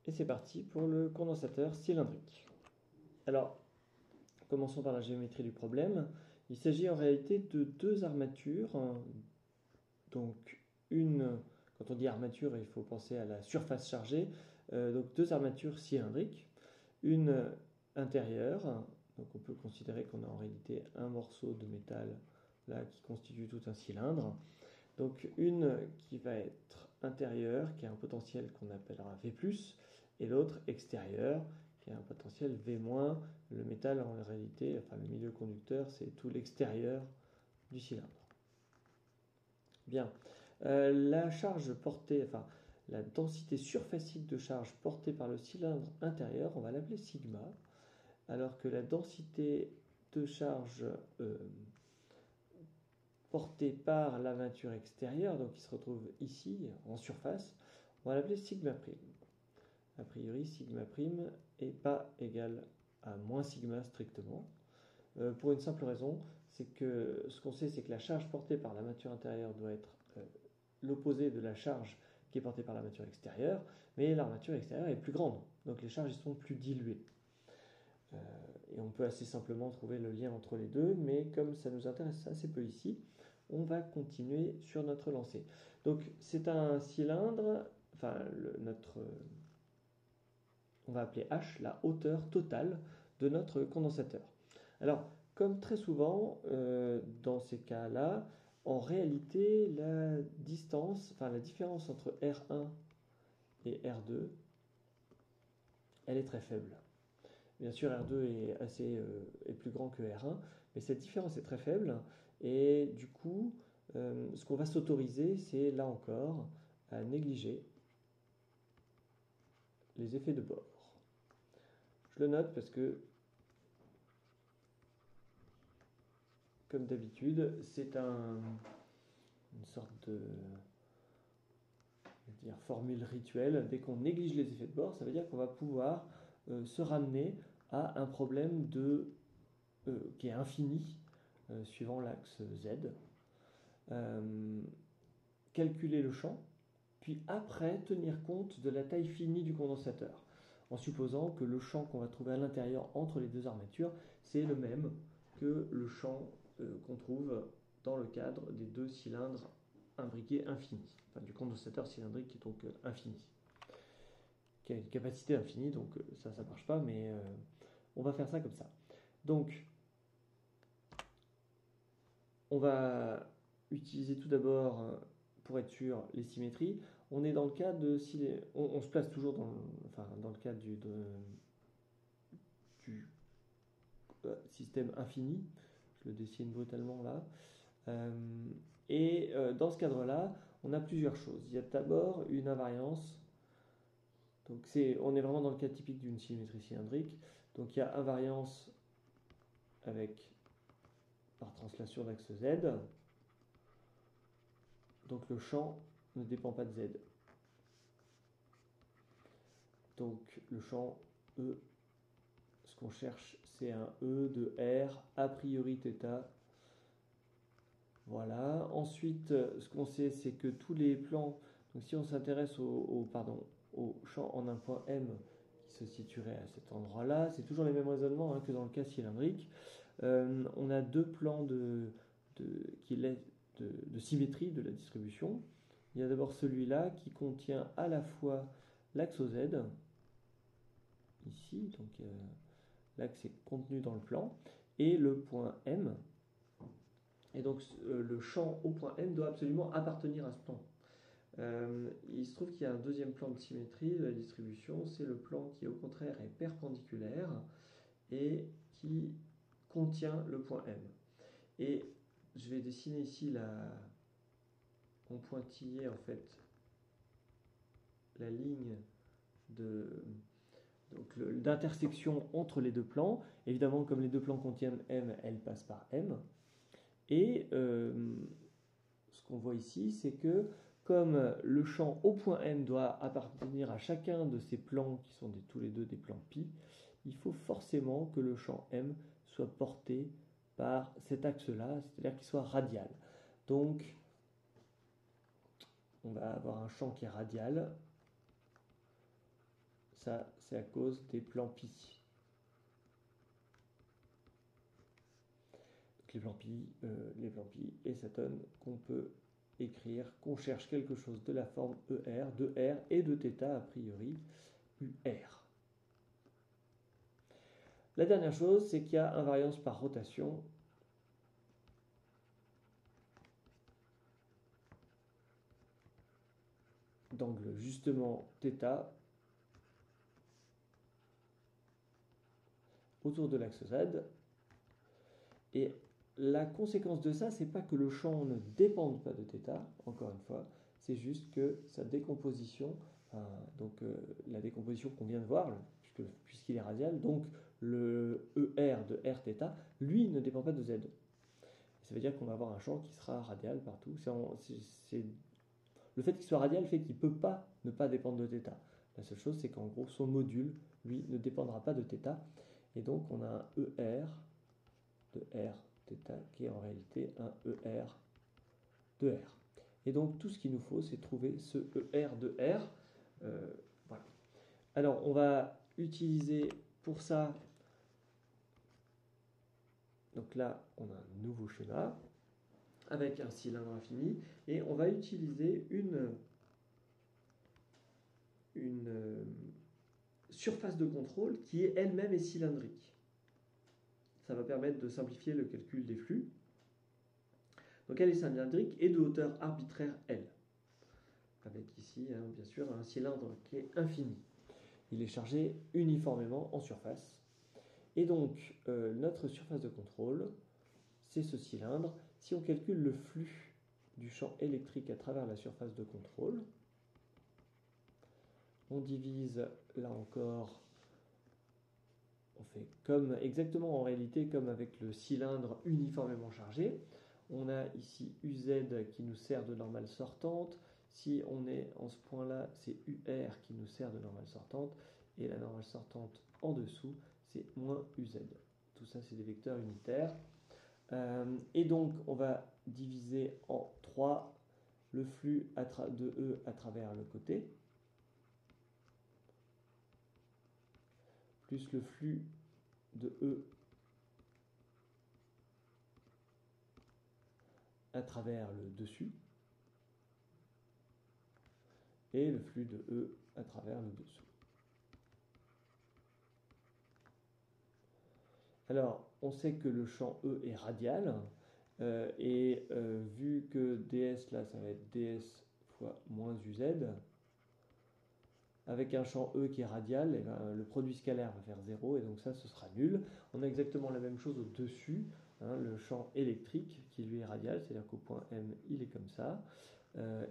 Et c'est parti pour le condensateur cylindrique. Alors, commençons par la géométrie du problème. Il s'agit en réalité de deux armatures. Donc, quand on dit armature, il faut penser à la surface chargée. Donc, deux armatures cylindriques. Une intérieure, donc on peut considérer qu'on a en réalité un morceau de métal là qui constitue tout un cylindre. Donc une qui va être intérieure, qui a un potentiel qu'on appellera V+, et l'autre extérieure, qui a un potentiel V-. Le métal en réalité, enfin le milieu conducteur, c'est tout l'extérieur du cylindre. Bien. La charge portée, enfin la densité surfacique de charge portée par le cylindre intérieur, on va l'appeler sigma, alors que la densité de charge portée par l'armature extérieure, donc qui se retrouve ici en surface, on va l'appeler sigma prime. A priori, sigma prime n'est pas égal à moins sigma strictement, pour une simple raison, c'est que ce qu'on sait, c'est que la charge portée par l'armature intérieure doit être l'opposé de la charge qui est portée par l'armature extérieure, mais l'armature extérieure est plus grande, donc les charges y sont plus diluées. Et on peut assez simplement trouver le lien entre les deux, mais comme ça nous intéresse assez peu ici, on va continuer sur notre lancée. Donc c'est un cylindre, enfin on va appeler H la hauteur totale de notre condensateur. Alors, comme très souvent dans ces cas-là, en réalité, la différence entre R1 et R2, elle est très faible. Bien sûr, R2 est plus grand que R1, mais cette différence est très faible. Et du coup, ce qu'on va s'autoriser, c'est là encore à négliger les effets de bord. Je le note parce que, comme d'habitude, c'est une sorte de formule rituelle. Dès qu'on néglige les effets de bord, ça veut dire qu'on va pouvoir se ramener à un problème qui est infini, suivant l'axe Z. Calculer le champ, puis après tenir compte de la taille finie du condensateur, en supposant que le champ qu'on va trouver à l'intérieur entre les deux armatures, c'est le même que le champ qu'on trouve dans le cadre des deux cylindres imbriqués infinis, enfin du condensateur cylindrique qui est donc infini, qui a une capacité infinie, donc ça ne marche pas, mais on va faire ça comme ça. Donc, on va utiliser tout d'abord, pour être sûr, les symétries. On est dans le cas de... On se place toujours dans le cas du système infini. Je le dessine brutalement là. Dans ce cadre-là, on a plusieurs choses. Il y a d'abord une invariance. Donc on est vraiment dans le cas typique d'une symétrie cylindrique. Donc il y a invariance par translation d'axe Z. Donc le champ ne dépend pas de Z. Donc le champ E, ce qu'on cherche, c'est un E de R a priori θ. Voilà. Ensuite, ce qu'on sait, c'est que tous les plans, donc si on s'intéresse au champ en un point M qui se situerait à cet endroit-là, c'est toujours les mêmes raisonnements que dans le cas cylindrique. On a deux plans de symétrie de la distribution. Il y a d'abord celui-là qui contient à la fois l'axe Z, ici, donc l'axe est contenu dans le plan, et le point M. Et donc le champ au point M doit absolument appartenir à ce plan. Il se trouve qu'il y a un deuxième plan de symétrie de la distribution, c'est le plan qui au contraire est perpendiculaire et qui contient le point M. Et je vais dessiner ici en pointillé en fait la ligne d'intersection entre les deux plans. Évidemment, comme les deux plans contiennent M, elle passe par M. Et ce qu'on voit ici, c'est que comme le champ au point M doit appartenir à chacun de ces plans qui sont tous les deux des plans π, il faut forcément que le champ M soit porté par cet axe-là, c'est-à-dire qu'il soit radial. Donc, on va avoir un champ qui est radial, Ça, c'est à cause des plans pi. Donc les plans pi, et ça donne qu'on peut écrire qu'on cherche quelque chose de la forme ER, de R et de θ a priori UR. La dernière chose, c'est qu'il y a invariance par rotation. D'angle justement θ autour de l'axe Z. Et la conséquence de ça, c'est pas que le champ ne dépende pas de θ, encore une fois, c'est juste que sa décomposition, la décomposition qu'on vient de voir, puisqu'il est radial, donc le ER de Rθ, lui ne dépend pas de Z. Et ça veut dire qu'on va avoir un champ qui sera radial partout. Le fait qu'il soit radial fait qu'il ne peut pas ne pas dépendre de θ. La seule chose, c'est qu'en gros, son module, lui, ne dépendra pas de θ. Et donc, on a un ER de Rθ qui est en réalité un ER de R. Et donc, tout ce qu'il nous faut, c'est trouver ce ER de R. Voilà. Alors, on va utiliser pour ça... Donc là, on a un nouveau schéma avec un cylindre infini, et on va utiliser une surface de contrôle qui est elle-même cylindrique. Ça va permettre de simplifier le calcul des flux. Donc elle est cylindrique et de hauteur arbitraire L, avec ici bien sûr un cylindre qui est infini. Il est chargé uniformément en surface. Et donc notre surface de contrôle, c'est ce cylindre. Si on calcule le flux du champ électrique à travers la surface de contrôle, on divise là encore, on fait exactement en réalité comme avec le cylindre uniformément chargé. On a ici UZ qui nous sert de normale sortante. Si on est en ce point-là, c'est UR qui nous sert de normale sortante. Et la normale sortante en dessous, c'est moins UZ. Tout ça, c'est des vecteurs unitaires. Et donc, on va diviser en 3 le flux de E à travers le côté, plus le flux de E à travers le dessus, et le flux de E à travers le dessous. Alors, on sait que le champ E est radial, et vu que ds, là, ça va être ds fois moins uz, avec un champ E qui est radial, et ben, le produit scalaire va faire 0, et donc ça, ce sera nul. On a exactement la même chose au-dessus, le champ électrique qui lui est radial, c'est-à-dire qu'au point M, il est comme ça,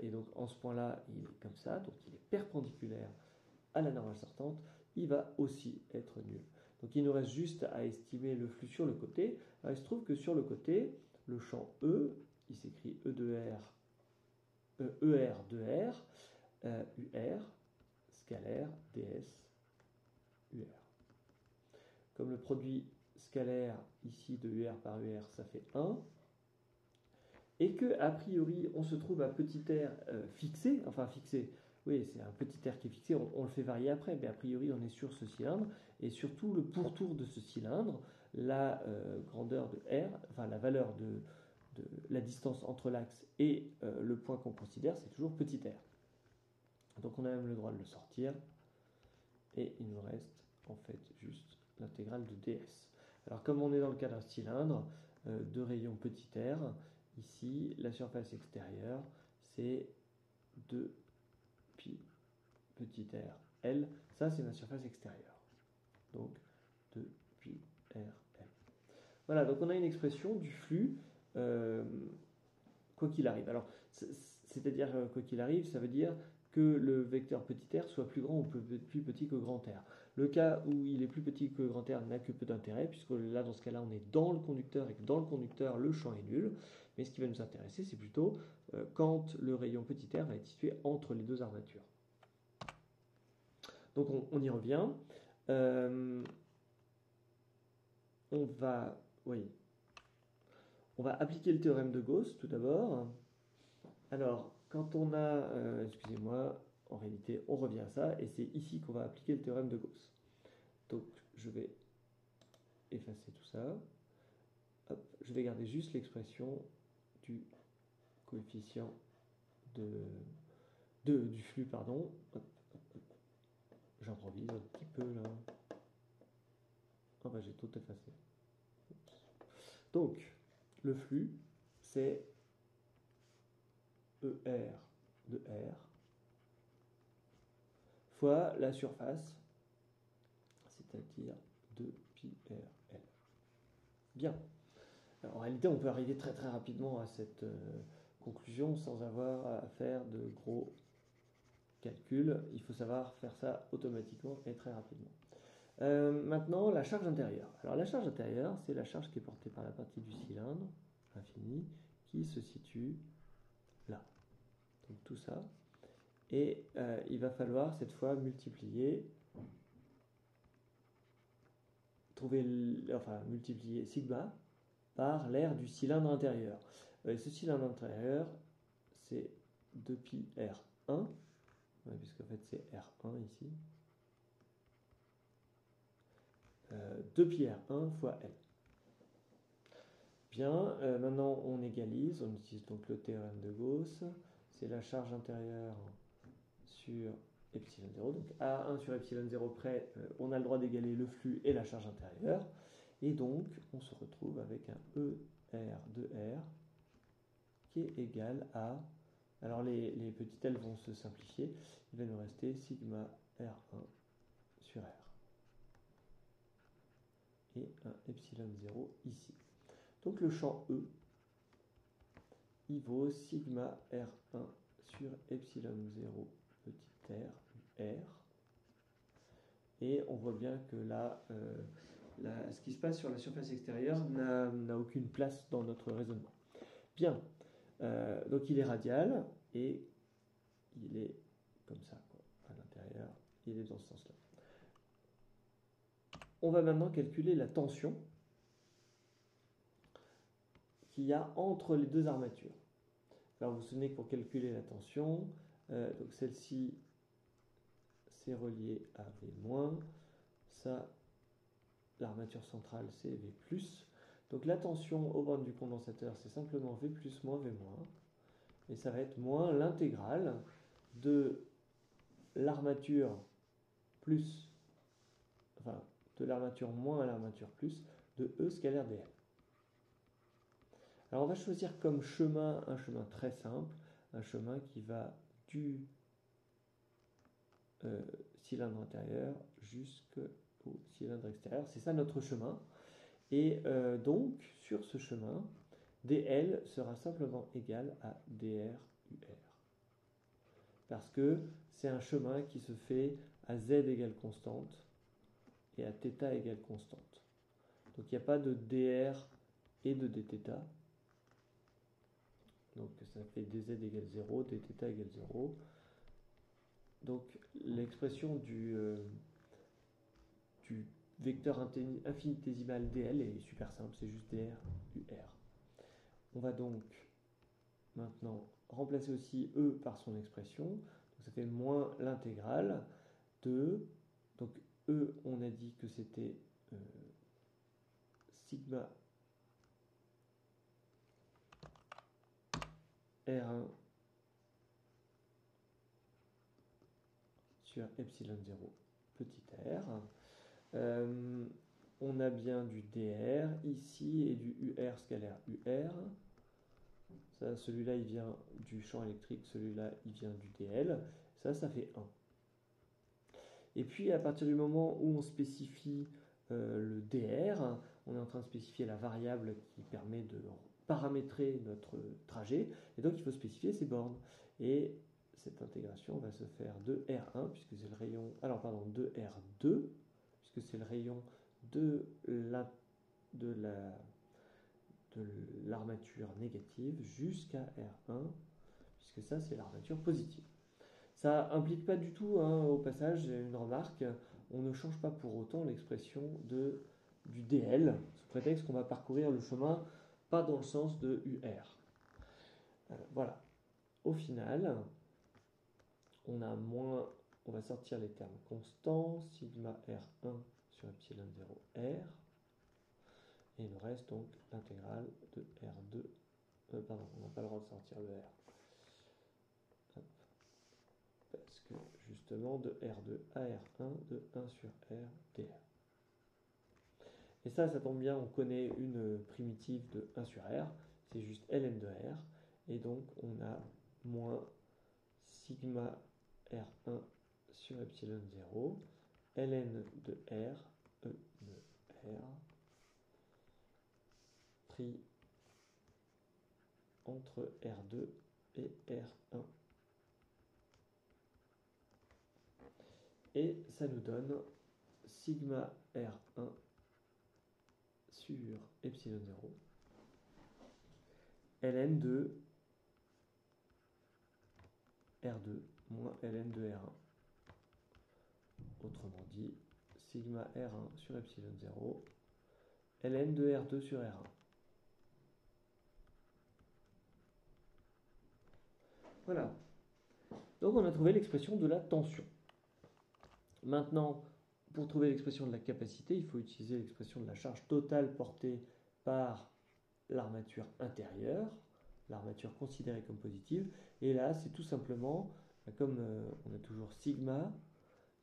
et donc en ce point-là, il est comme ça, donc il est perpendiculaire à la normale sortante, il va aussi être nul. Donc il nous reste juste à estimer le flux sur le côté. Alors, il se trouve que sur le côté, le champ E, il s'écrit E de R, ER de R, UR, scalaire, ds, UR. Comme le produit scalaire ici de UR par UR, ça fait 1, et que a priori on se trouve à petit r fixé, oui, c'est un petit r qui est fixé, on le fait varier après, mais a priori on est sur ce cylindre, et surtout le pourtour de ce cylindre, la grandeur de R, enfin la valeur de la distance entre l'axe et le point qu'on considère, c'est toujours petit r. Donc on a même le droit de le sortir, et il nous reste en fait juste l'intégrale de ds. Alors comme on est dans le cas d'un cylindre de rayon petit r, ici la surface extérieure c'est 2 pi petit r L, ça c'est ma surface extérieure. Donc 2 pi r L. Voilà, donc on a une expression du flux quoi qu'il arrive. Alors c'est-à-dire quoi qu'il arrive, ça veut dire que le vecteur petit r soit plus grand ou plus petit que grand R. Le cas où il est plus petit que grand R n'a que peu d'intérêt, puisque là, dans ce cas-là, on est dans le conducteur, et que dans le conducteur, le champ est nul. Mais ce qui va nous intéresser, c'est plutôt quand le rayon petit r va être situé entre les deux armatures. Donc on y revient. On va appliquer le théorème de Gauss tout d'abord. Alors, quand on a, en réalité, on revient à ça, et c'est ici qu'on va appliquer le théorème de Gauss. Donc, je vais effacer tout ça. Hop, je vais garder juste l'expression du coefficient du flux, pardon. Hop, hop, hop. J'improvise un petit peu là. Ah bah j'ai tout effacé. Donc, le flux, c'est ER de R fois la surface, c'est-à-dire 2πRL. Bien. Alors, en réalité, on peut arriver très très rapidement à cette conclusion sans avoir à faire de gros calculs. Il faut savoir faire ça automatiquement et très rapidement. Maintenant, la charge intérieure. Alors, la charge intérieure, c'est la charge qui est portée par la partie du cylindre infini qui se situe là. Donc, tout ça. Et il va falloir cette fois multiplier sigma par l'aire du cylindre intérieur. Ce cylindre intérieur, c'est 2πr1, puisqu'en fait c'est R1 ici. 2πr1 fois L. Bien, maintenant on égalise, on utilise donc le théorème de Gauss, c'est la charge intérieure sur epsilon 0, donc à 1 sur epsilon 0 près, on a le droit d'égaler le flux et la charge intérieure, et donc on se retrouve avec un ER de R qui est égal à, alors les petites L vont se simplifier, il va nous rester sigma R1 sur R. Et un epsilon 0 ici. Donc le champ E, il vaut sigma R1 sur epsilon 0 petit r, R. Et on voit bien que là, ce qui se passe sur la surface extérieure n'a aucune place dans notre raisonnement. Bien, donc il est radial et il est comme ça, quoi, à l'intérieur, il est dans ce sens-là. On va maintenant calculer la tension qu'il y a entre les deux armatures. Alors vous vous souvenez que pour calculer la tension, donc celle-ci c'est relié à V-, ça, l'armature centrale c'est V+. Donc la tension aux bornes du condensateur c'est simplement V+, moins V-, et ça va être moins l'intégrale de l'armature plus, enfin de l'armature moins à l'armature plus de E scalaire dl. Alors on va choisir comme chemin un chemin très simple, un chemin qui va du cylindre intérieur jusqu'au cylindre extérieur. C'est ça notre chemin. Et donc sur ce chemin, dl sera simplement égal à dr UR. Parce que c'est un chemin qui se fait à z égale constante et à θ égale constante. Donc il n'y a pas de dr et de dθ. Donc ça fait dz égale 0, dθ égale 0. Donc l'expression du vecteur infinitésimal dl est super simple, c'est juste dr UR. On va donc maintenant remplacer aussi E par son expression. Donc ça fait moins l'intégrale de... Donc E, on a dit que c'était sigma R1 sur epsilon 0 petit r. On a bien du dr ici et du UR scalaire UR. Celui-là, il vient du champ électrique, celui-là, il vient du dl. Ça fait 1. Et puis, à partir du moment où on spécifie le dr, on est en train de spécifier la variable qui permet de paramétrer notre trajet. Et donc, il faut spécifier ces bornes. Et cette intégration va se faire de R1, puisque c'est le rayon... Alors, pardon, de R2, puisque c'est le rayon de l'armature négative jusqu'à R1, puisque ça c'est l'armature positive. Ça implique pas du tout, au passage, une remarque, on ne change pas pour autant l'expression du dl, sous prétexte qu'on va parcourir le chemin pas dans le sens de UR. Voilà. Au final, on a moins, on va sortir les termes constants, sigma R1 sur epsilon 0 R, et il nous reste donc l'intégrale de R2, pardon, on n'a pas le droit de sortir le R, hop, parce que justement de R2 à R1, de 1 sur R dr. Et ça tombe bien, on connaît une primitive de 1 sur R, c'est juste ln de R, et donc on a moins sigma R1 sur epsilon 0, ln de R, E de R, pris entre R2 et R1. Et ça nous donne sigma R1 sur epsilon 0, ln de R2 moins ln de R1. Autrement dit, sigma R1 sur epsilon 0, ln de R2 sur R1. Voilà. Donc on a trouvé l'expression de la tension. Maintenant, pour trouver l'expression de la capacité, il faut utiliser l'expression de la charge totale portée par l'armature intérieure, l'armature considérée comme positive. Et là, c'est tout simplement, comme on a toujours sigma,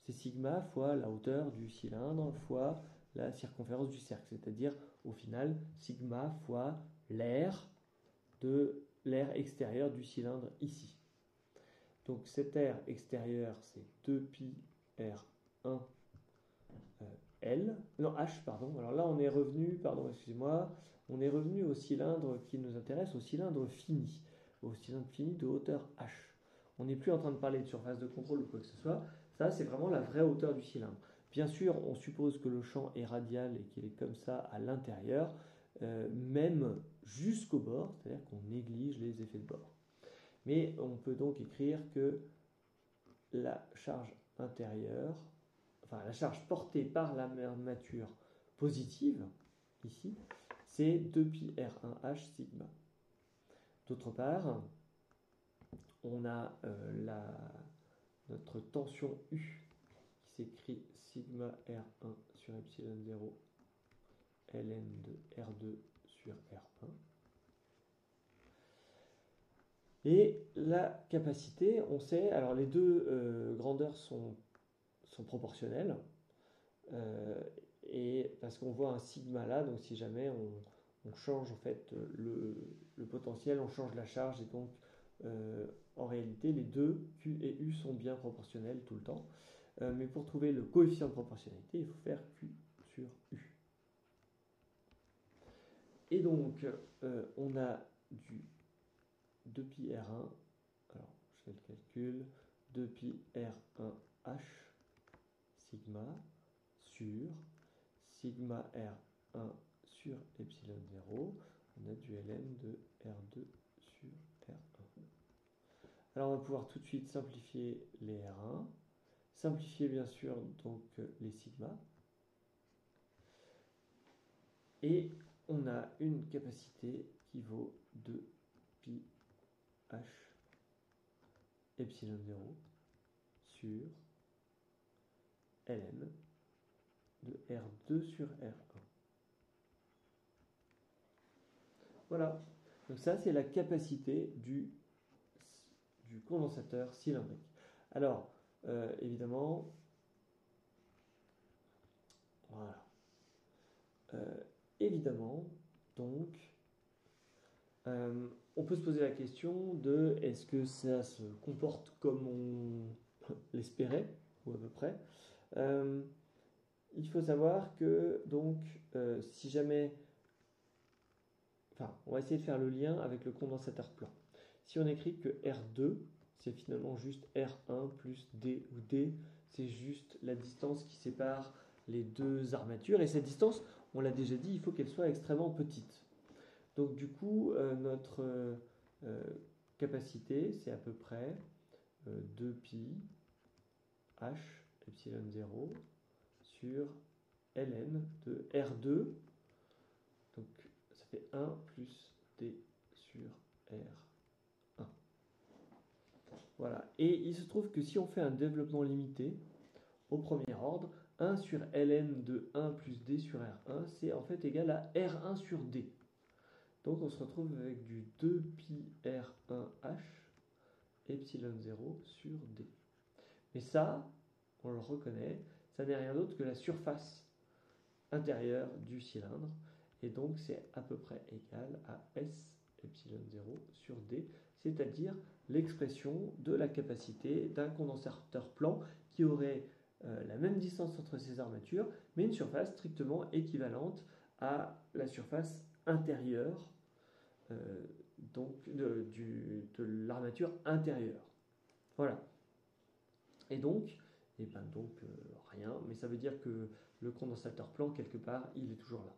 c'est sigma fois la hauteur du cylindre fois la circonférence du cercle, c'est-à-dire au final sigma fois l'air extérieur du cylindre ici. Donc cet air extérieur, c'est 2pi R1 L, non H, pardon. Alors là, on est revenu, pardon, excusez-moi, on est revenu au cylindre qui nous intéresse, au cylindre fini de hauteur H. On n'est plus en train de parler de surface de contrôle ou quoi que ce soit. Ça, c'est vraiment la vraie hauteur du cylindre. Bien sûr, on suppose que le champ est radial et qu'il est comme ça à l'intérieur, même jusqu'au bord, c'est-à-dire qu'on néglige les effets de bord. Mais on peut donc écrire que la charge intérieure, enfin la charge portée par l'armature positive, ici, c'est 2pi R1H sigma. D'autre part, on a notre tension U qui s'écrit sigma R1 sur epsilon 0 ln de R2 sur R1. Et la capacité, on sait, alors les deux grandeurs sont proportionnelles, et parce qu'on voit un sigma là, donc si jamais on change en fait le potentiel, on change la charge, et donc en réalité les deux Q et U sont bien proportionnels tout le temps. Mais pour trouver le coefficient de proportionnalité, il faut faire Q sur U. Et donc on a du 2pi R1, alors je fais le calcul, 2pi R1H sigma sur sigma R1 sur epsilon 0, on a du ln de R2 sur R1. Alors on va pouvoir tout de suite simplifier les R1, simplifier bien sûr donc les sigma, et on a une capacité qui vaut 2pi H epsilon 0 sur ln de R2 sur R1. Voilà, donc ça c'est la capacité du condensateur cylindrique. Alors, évidemment, voilà. Évidemment, donc, on peut se poser la question de est-ce que ça se comporte comme on l'espérait, ou à peu près. Il faut savoir que, donc, si jamais... Enfin, on va essayer de faire le lien avec le condensateur plan. Si on écrit que R2, c'est finalement juste R1 plus D, ou D, c'est juste la distance qui sépare les deux armatures. Et cette distance, on l'a déjà dit, il faut qu'elle soit extrêmement petite. Donc du coup, notre capacité, c'est à peu près 2pi H epsilon 0 sur ln de R2. Donc ça fait 1 plus D sur R1. Voilà. Et il se trouve que si on fait un développement limité au premier ordre, 1 sur ln de 1 plus d sur R1, c'est en fait égal à R1 sur d. Donc on se retrouve avec du 2pi R1H epsilon 0 sur d. Mais ça, on le reconnaît, ça n'est rien d'autre que la surface intérieure du cylindre. Et donc c'est à peu près égal à S epsilon 0 sur d, c'est-à-dire l'expression de la capacité d'un condensateur plan qui aurait la même distance entre ses armatures, mais une surface strictement équivalente à la surface intérieure de l'armature intérieure. Voilà. Et donc, rien, mais ça veut dire que le condensateur plan, quelque part, il est toujours là.